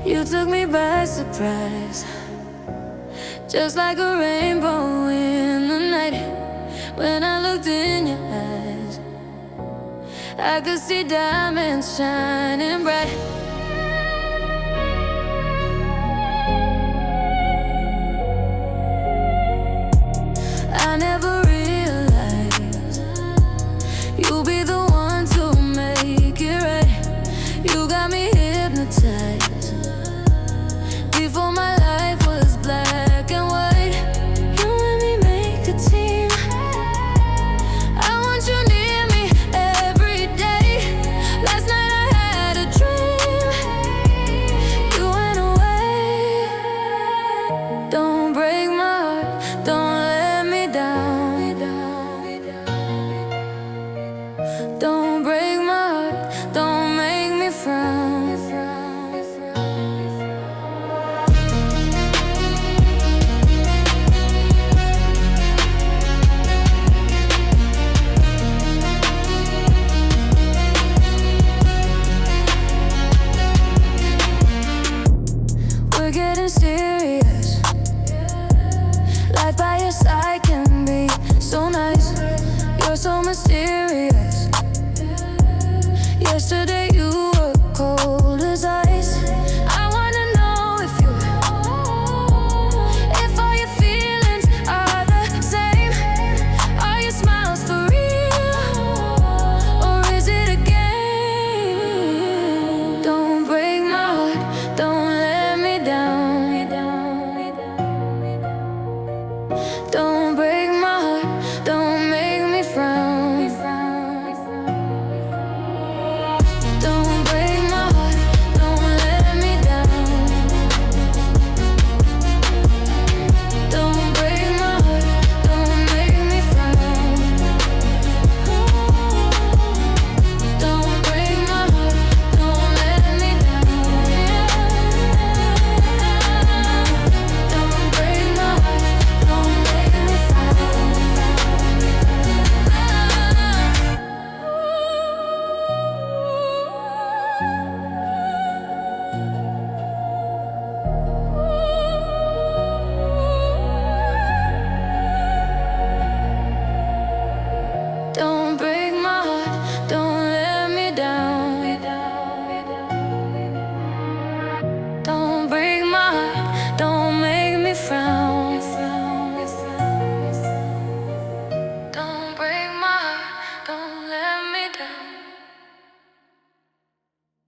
You took me by surprise, just like a rainbow in the night. When I looked in your eyes, I could see diamonds shining bright. I never realized you'll be the one to make it right. You got me hypnotized before my life was black and white. You and me make a team. I want you near me every day. Last night I had a dream. You went away. Don't break my heart, don't let me down. Don't break my heart, don't make me frown. We're getting serious. Life by your side can be so nice. You're so mysterious. Yesterday you were cold as ice. I wanna know if all your feelings are the same. Are your smiles for real, or is it a game? Don't break my heart, don't let me down. Don't break my heart, don't make me frown. Don't break my heart, don't let me down. Don't break my heart, don't make me frown. Don't break my heart, don't let me down. Don't break my heart, don't make me frown. Don't break my heart, don't let me down. Don't break my heart, don't make me frown.